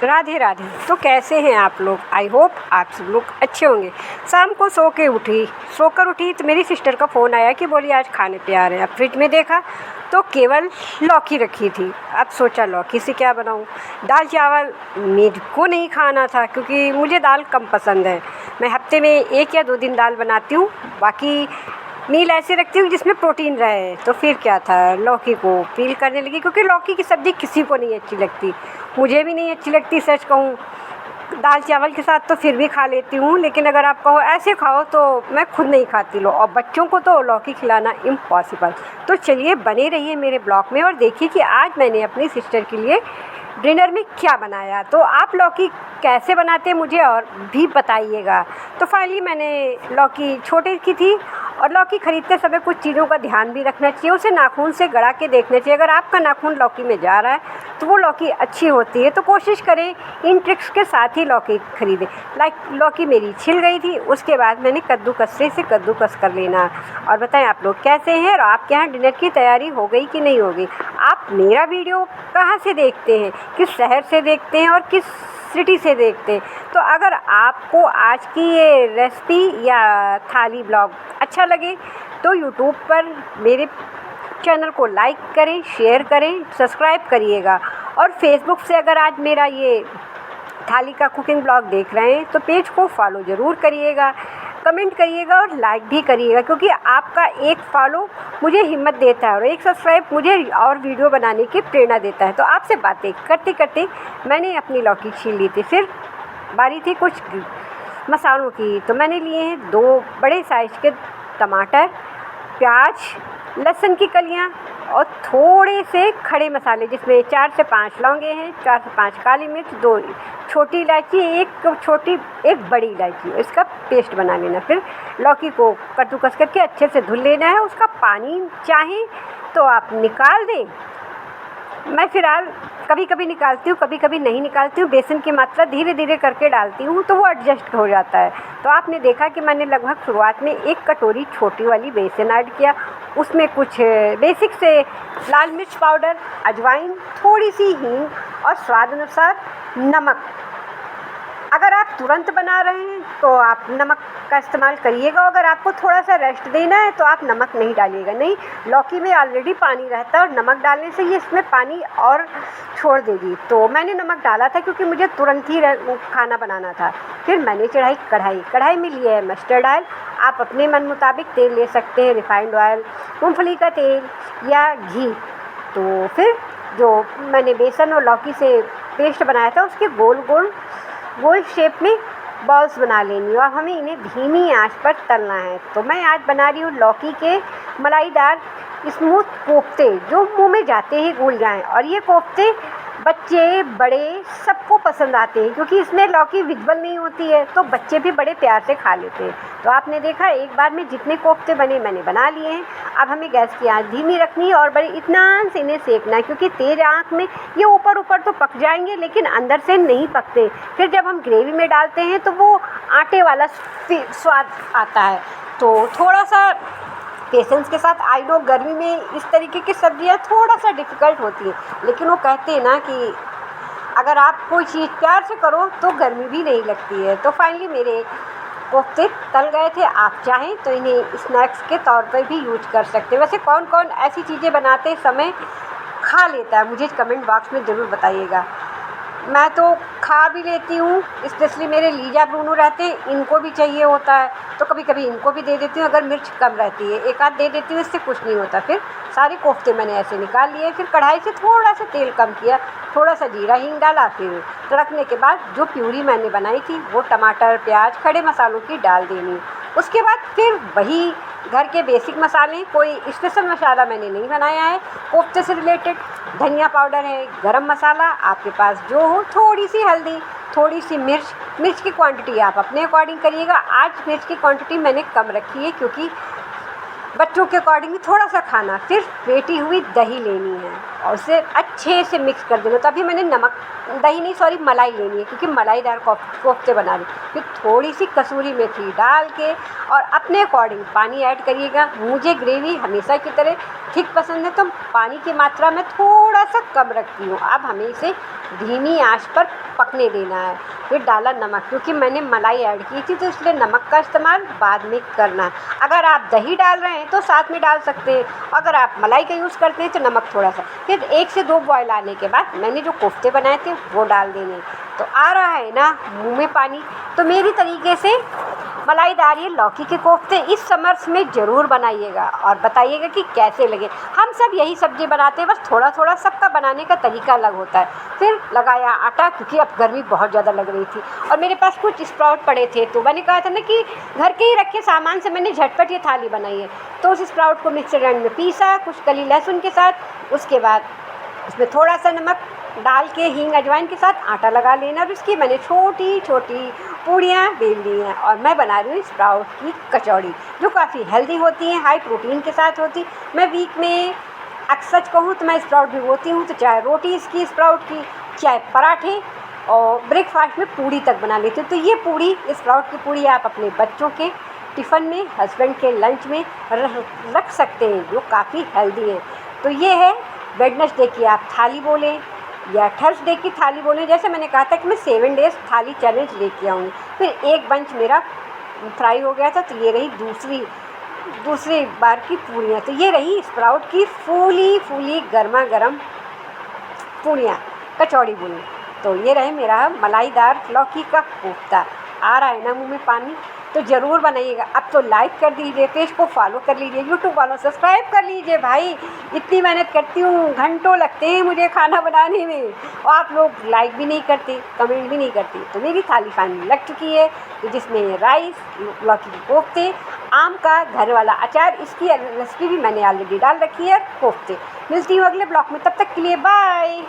राधे राधे। तो कैसे हैं आप लोग? आई होप आप सब लोग अच्छे होंगे। शाम को सोकर उठी तो मेरी सिस्टर का फ़ोन आया कि बोली आज खाने पे आ रहे हैं। अब फ्रिज में देखा तो केवल लौकी रखी थी। अब सोचा लौकी से क्या बनाऊं। दाल चावल मेरे को नहीं खाना था क्योंकि मुझे दाल कम पसंद है। मैं हफ्ते में 1 या 2 दिन दाल बनाती हूँ, बाकी मील ऐसे रखती हूँ जिसमें प्रोटीन रहे। तो फिर क्या था, लौकी को पील करने लगी क्योंकि लौकी की सब्ज़ी किसी को नहीं अच्छी लगती। मुझे भी नहीं अच्छी लगती, सच कहूँ। दाल चावल के साथ तो फिर भी खा लेती हूँ, लेकिन अगर आप कहो ऐसे खाओ तो मैं खुद नहीं खाती लो, और बच्चों को तो लौकी खिलाना इम्पॉसिबल। तो चलिए बने रहिए मेरे ब्लॉग में और देखिए कि आज मैंने अपनी सिस्टर के लिए डिनर में क्या बनाया। तो आप लौकी कैसे बनाते हैं मुझे और भी बताइएगा। तो फाइनली मैंने लौकी छोटे की थी, और लौकी ख़रीदते समय कुछ चीज़ों का ध्यान भी रखना चाहिए। उसे नाखून से गड़ा के देखना चाहिए। अगर आपका नाखून लौकी में जा रहा है तो वो लौकी अच्छी होती है। तो कोशिश करें इन ट्रिक्स के साथ ही लौकी ख़रीदें। लौकी मेरी छिल गई थी, उसके बाद मैंने कद्दूकस से इसे कद्दूकस कर लेना। और बताएं आप लोग कैसे हैं और आपके यहाँ डिनर की तैयारी हो गई कि नहीं हो गई। आप मेरा वीडियो कहाँ से देखते हैं, किस शहर से देखते हैं और किस सिटी से देखते हैं। तो अगर आपको आज की ये रेसिपी या थाली ब्लॉग अच्छा लगे तो यूट्यूब पर मेरे चैनल को लाइक करें, शेयर करें, सब्सक्राइब करिएगा। और फेसबुक से अगर आज मेरा ये थाली का कुकिंग ब्लॉग देख रहे हैं तो पेज को फॉलो ज़रूर करिएगा, कमेंट करिएगा और लाइक भी करिएगा, क्योंकि आपका एक फॉलो मुझे हिम्मत देता है और एक सब्सक्राइब मुझे और वीडियो बनाने की प्रेरणा देता है। तो आपसे बातें करते करते मैंने अपनी लौकी छील ली थी। फिर बारी थी कुछ मसालों की। तो मैंने लिए हैं 2 बड़े साइज़ के टमाटर, प्याज, लहसुन की कलियां और थोड़े से खड़े मसाले, जिसमें 4 से 5 लौंगे हैं, 4 से 5 काली मिर्च, 2 छोटी इलायची, एक बड़ी इलायची। इसका पेस्ट बना लेना। फिर लौकी को कद्दूकस करके अच्छे से धुल लेना है। उसका पानी चाहें तो आप निकाल दें। मैं फ़िलहाल कभी कभी निकालती हूँ, कभी कभी नहीं निकालती हूँ। बेसन की मात्रा धीरे धीरे करके डालती हूँ तो वो एडजस्ट हो जाता है। तो आपने देखा कि मैंने लगभग शुरुआत में 1 कटोरी छोटी वाली बेसन ऐड किया। उसमें कुछ बेसिक से लाल मिर्च पाउडर, अजवाइन, थोड़ी सी हींग और स्वाद अनुसार नमक। अगर आप तुरंत बना रहे हैं तो आप नमक का इस्तेमाल करिएगा। अगर आपको थोड़ा सा रेस्ट देना है तो आप नमक नहीं डालिएगा। नहीं, लौकी में ऑलरेडी पानी रहता है और नमक डालने से ये इसमें पानी और छोड़ देगी। तो मैंने नमक डाला था क्योंकि मुझे तुरंत ही खाना बनाना था। फिर मैंने चढ़ाई कढ़ाई में लिया है मस्टर्ड ऑयल। आप अपने मन मुताबिक तेल ले सकते हैं, रिफाइंड ऑयल, मूँगफली का तेल या घी। तो फिर जो मैंने बेसन और लौकी से पेस्ट बनाया था उसके गोल शेप में बॉल्स बना लेनी है और हमें इन्हें धीमी आंच पर तलना है। तो मैं आज बना रही हूँ लौकी के मलाईदार स्मूथ कोफ्ते, जो मुंह में जाते ही घुल जाएं। और ये कोफ्ते बच्चे बड़े सबको पसंद आते हैं क्योंकि इसमें लौकी विजिबल नहीं होती है, तो बच्चे भी बड़े प्यार से खा लेते हैं। तो आपने देखा एक बार में जितने कोफ्ते बने मैंने बना लिए हैं। अब हमें गैस की आंच धीमी रखनी है और बड़े इत्मीनान से इन्हें सेकना है, क्योंकि तेज़ आंच में ये ऊपर तो पक जाएंगे लेकिन अंदर से नहीं पकते। फिर जब हम ग्रेवी में डालते हैं तो वो आटे वाला स्वाद आता है। तो थोड़ा सा पेशेंस के साथ, आई नो गर्मी में इस तरीके की सब्जियां थोड़ा सा डिफ़िकल्ट होती है, लेकिन वो कहते हैं ना कि अगर आप कोई चीज़ प्यार से करो तो गर्मी भी नहीं लगती है। तो फाइनली मेरे कोफ्ते तल गए थे। आप चाहें तो इन्हें स्नैक्स के तौर पर भी यूज कर सकते हैं। वैसे कौन कौन ऐसी चीज़ें बनाते समय खा लेता है, मुझे कमेंट बॉक्स में ज़रूर बताइएगा। मैं तो खा भी लेती हूँ, स्पेशली मेरे लीजा ब्रूनो रहते हैं, इनको भी चाहिए होता है तो कभी कभी इनको भी दे देती हूँ। अगर मिर्च कम रहती है एक आध दे देती हूँ, इससे कुछ नहीं होता। फिर सारे कोफ्ते मैंने ऐसे निकाल लिए। फिर कढ़ाई से थोड़ा सा तेल कम किया, थोड़ा सा जीरा हींग डाला। फिर तड़कने के बाद जो प्यूरी मैंने बनाई थी वो टमाटर, प्याज, खड़े मसालों की डाल देनी। उसके बाद फिर वही घर के बेसिक मसाले, कोई स्पेशल मसाला मैंने नहीं बनाया है। कोफ्ते से रिलेटेड धनिया पाउडर है, गरम मसाला आपके पास जो हो, थोड़ी सी हल्दी, थोड़ी सी मिर्च की क्वांटिटी आप अपने अकॉर्डिंग करिएगा। आज मिर्च की क्वांटिटी मैंने कम रखी है क्योंकि बच्चों के अकॉर्डिंग थोड़ा सा खाना। फिर फेंटी हुई दही लेनी है और उसे अच्छे से मिक्स कर देना। तो अभी मैंने मलाई लेनी है क्योंकि मलाईदार कोफ्ते बना रही। फिर थोड़ी सी कसूरी मेथी डाल के और अपने अकॉर्डिंग पानी ऐड करिएगा। मुझे ग्रेवी हमेशा की तरह ठीक पसंद है तो पानी की मात्रा में थोड़ा सा कम रखती हूँ। अब हमें इसे धीमी आंच पर पकने देना है। फिर डाला नमक, क्योंकि मैंने मलाई ऐड की थी तो इसलिए नमक का इस्तेमाल बाद में करना है। अगर आप दही डाल रहे हैं तो साथ में डाल सकते हैं, अगर आप मलाई का यूज़ करते हैं तो नमक थोड़ा सा। फिर 1 से 2 बॉयल आने के बाद मैंने जो कोफ्ते बनाए थे वो डाल देने। तो आ रहा है ना मुँह में पानी। तो मेरी तरीके से मलाईदार ये लौकी के कोफ्ते इस समर्स में ज़रूर बनाइएगा और बताइएगा कि कैसे लगे। हम सब यही सब्ज़ी बनाते हैं, बस थोड़ा थोड़ा सबका बनाने का तरीका अलग होता है। फिर लगाया आटा, क्योंकि अब गर्मी बहुत ज़्यादा लग रही थी और मेरे पास कुछ स्प्राउट पड़े थे, तो मैंने कहा था ना कि घर के ही रखे सामान से मैंने झटपट ये थाली बनाई है। तो उस स्प्राउट को मिक्सर ग्राइंडर में पीसा कुछ कली लहसुन के साथ। उसके बाद उसमें थोड़ा सा नमक डाल के हींग अजवाइन के साथ आटा लगा लेना और उसकी मैंने छोटी छोटी पूड़ियाँ बेल ली हैं और मैं बना रही हूँ स्प्राउट की कचौड़ी, जो काफ़ी हेल्दी होती हैं, हाई प्रोटीन के साथ होती। मैं वीक में अक्सर कहूँ तो मैं स्प्राउट भिगोती हूँ, तो चाहे रोटी इसकी स्प्राउट की, चाहे पराठे और ब्रेकफास्ट में पूड़ी तक बना लेती हूँ। तो ये पूड़ी, स्प्राउट की पूड़ी आप अपने बच्चों के टिफ़िन में, हस्बैंड के लंच में रख सकते हैं, जो काफ़ी हेल्दी है। तो ये है वेडनेसडे की आप थाली बोलें या थर्सडे की थाली बोलें। जैसे मैंने कहा था कि मैं 7 डेज़ थाली चैलेंज लेके आऊँगी। फिर एक बंच मेरा फ्राई हो गया था, तो ये रही दूसरी बार की पूड़ियाँ। तो ये रही स्प्राउट की फूली फूली गर्मा गर्म पूड़ियाँ, कचौड़ी बोली। तो ये रहे मेरा मलाईदार लौकी का कोफ्ता। आ रहा है ना मुँह में पानी, तो ज़रूर बनाइएगा। अब तो लाइक कर दीजिए, पेज को फॉलो कर लीजिए, यूट्यूब वालों सब्सक्राइब कर लीजिए। भाई इतनी मेहनत करती हूँ, घंटों लगते हैं मुझे खाना बनाने में और आप लोग लाइक भी नहीं करते, कमेंट भी नहीं करते। तो मेरी थाली फाइनली लग चुकी है, तो जिसमें राइस, लौकी के कोफ्ते, आम का घर वाला अचार, इसकी रेसिपी भी मैंने ऑलरेडी डाल रखी है, कोफ्ते। मिलती हूँ अगले ब्लॉग में, तब तक के लिए बाय।